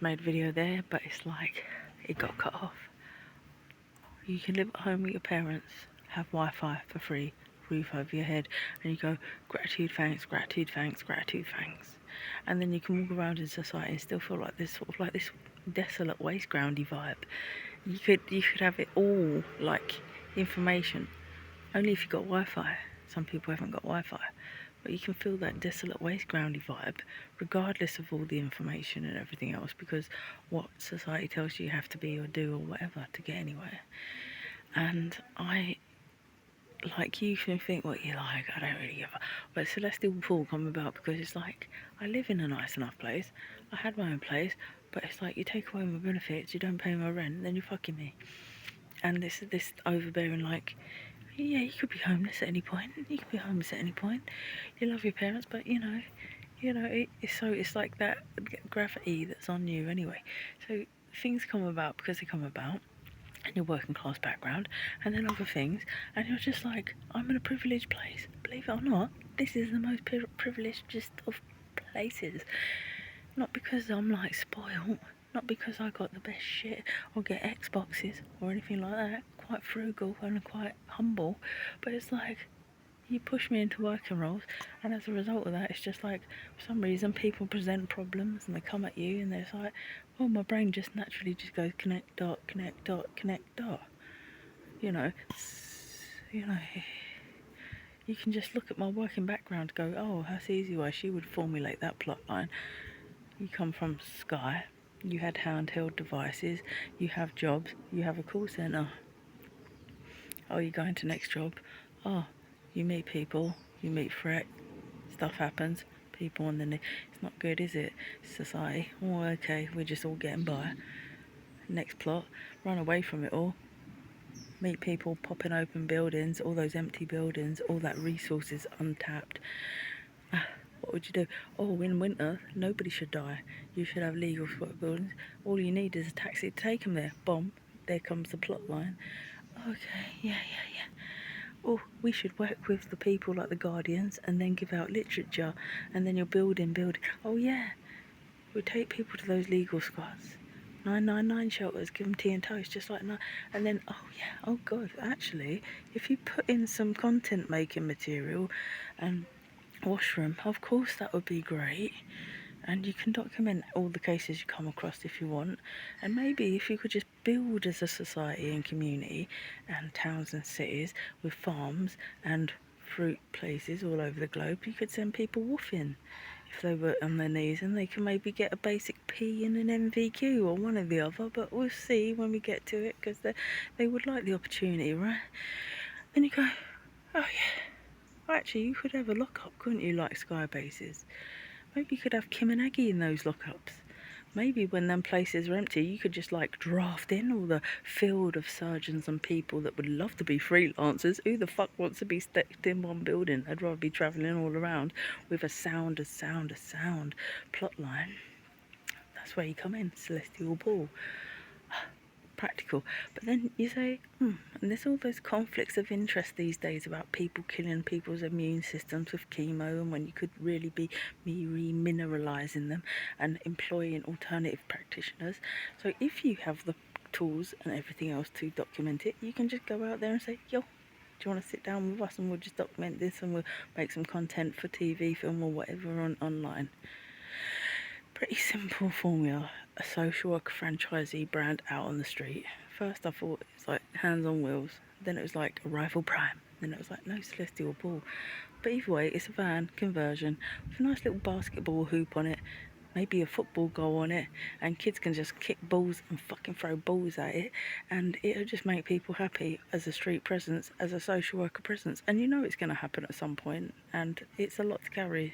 just made a video there, but it's like it got cut off. You can live at home with your parents, have Wi-Fi for free, roof over your head, and you go gratitude, thanks, gratitude, thanks, gratitude, thanks, and then you can walk around in society and still feel like this sort of like this desolate waste groundy vibe. You could have it all, like information, only if you got Wi-Fi. Some people haven't got Wi-Fi, but you can feel that desolate waste groundy vibe regardless of all the information and everything else, because what society tells you have to be or do or whatever to get anywhere. And I, like, you can think what you like, I don't really give a, but Celestial Pool come about because it's like, I live in a nice enough place, I had my own place, but it's like, you take away my benefits, you don't pay my rent, then you're fucking me. And this overbearing, like, yeah, you could be homeless at any point, you could be homeless at any point, you love your parents, but it's like that gravity that's on you anyway. So things come about because they come about, and your working class background, and then other things, and you're just like, I'm in a privileged place. Believe it or not, this is the most privileged of places. Not because I'm like spoiled, not because I got the best shit or get Xboxes or anything like that. Quite frugal and quite humble, but it's like, you push me into working roles, and as a result of that, it's just like, for some reason, people present problems and they come at you, and it's like, well, my brain just naturally just goes connect dot, connect dot, connect dot. You know, you know, you can just look at my working background, go, oh, that's easy why she would formulate that plot line. You come from Sky, you had handheld devices, you have jobs, you have a call centre. Oh, you're going to next job. Oh, you meet people, you meet threat, stuff happens, people on the knee. It's not good, is it? Society. Oh, okay, we're just all getting by. Next plot, run away from it all. Meet people popping open buildings, all those empty buildings, all that resources untapped. What would you do? Oh, in winter, nobody should die. You should have legal spot buildings. All you need is a taxi to take them there. Bomb. There comes the plot line. Okay, yeah. Oh, we should work with the people like the Guardians and then give out literature, and then you're building. Oh yeah, we take people to those legal squads. 999 shelters, give them tea and toast, just like that. And then, oh yeah, oh god, actually, if you put in some content making material and washroom, of course that would be great. And you can document all the cases you come across if you want. And maybe if you could just build as a society and community and towns and cities with farms and fruit places all over the globe, you could send people woofing if they were on their knees, and they can maybe get a basic P and an MVQ or one or the other, but we'll see when we get to it, because they would like the opportunity, right? Then you go, oh yeah, actually you could have a lockup, couldn't you, like Sky Bases? Maybe you could have Kim and Aggie in those lockups. Maybe when them places are empty, you could just like draft in all the field of surgeons and people that would love to be freelancers. Who the fuck wants to be stuck in one building? I'd rather be travelling all around with a sound plot line. That's where you come in, Celestial Ball. Practical. But then you say, and there's all those conflicts of interest these days about people killing people's immune systems with chemo, and when you could really be remineralising them and employing alternative practitioners. So if you have the tools and everything else to document it, you can just go out there and say, yo, do you want to sit down with us and we'll just document this, and we'll make some content for TV, film or whatever online. Pretty simple formula. A social worker franchisee brand out on the street. First I thought it was like Hands on Wheels, then it was like Arrival Prime, then it was like No Celestial Ball. But either way, it's a van conversion with a nice little basketball hoop on it, maybe a football goal on it, and kids can just kick balls and fucking throw balls at it, and it'll just make people happy as a street presence, as a social worker presence. And you know it's going to happen at some point, and it's a lot to carry.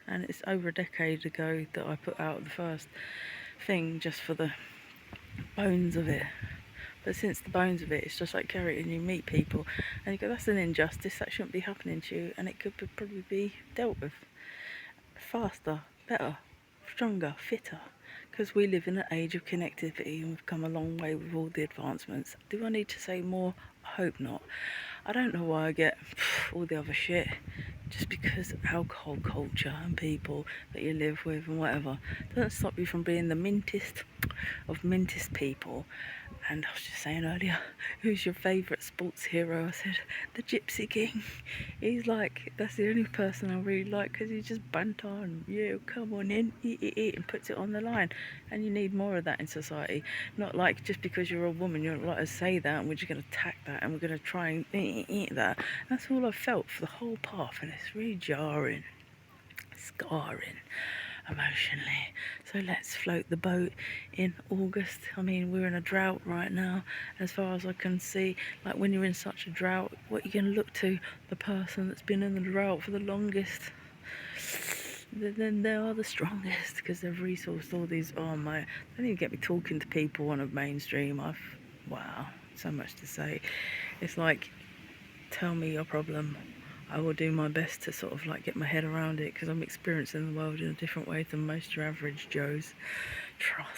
And it's over a decade ago that I put out the first thing just for the bones of it. But since the bones of it, it's just like carry it and you meet people and you go, that's an injustice, that shouldn't be happening to you, and it could probably be dealt with faster, better, stronger, fitter, because we live in an age of connectivity and we've come a long way with all the advancements. Do I need to say more? I hope not. I don't know why I get all the other shit. just because alcohol culture and people that you live with and whatever doesn't stop you from being the mintest of mintest people. And I was just saying earlier, who's your favourite sports hero? I said, the Gypsy King. He's like, that's the only person I really like, because he's just banter and, yeah, come on in, eat, and puts it on the line. And you need more of that in society. Not like just because you're a woman, you're not allowed to say that, and we're just going to attack that, and we're going to try and eat that. That's all I've felt for the whole path, and it's really jarring, scarring emotionally. So let's float the boat in August. I mean, we're in a drought right now, as far as I can see. Like, when you're in such a drought, what you can look to? The person that's been in the drought for the longest. Then they are the strongest, because they've resourced all these. Oh my, don't even get me talking to people on a mainstream. Wow, so much to say. It's like, tell me your problem. I will do my best to sort of like get my head around it, because I'm experiencing the world in a different way than most your average Joes. Trust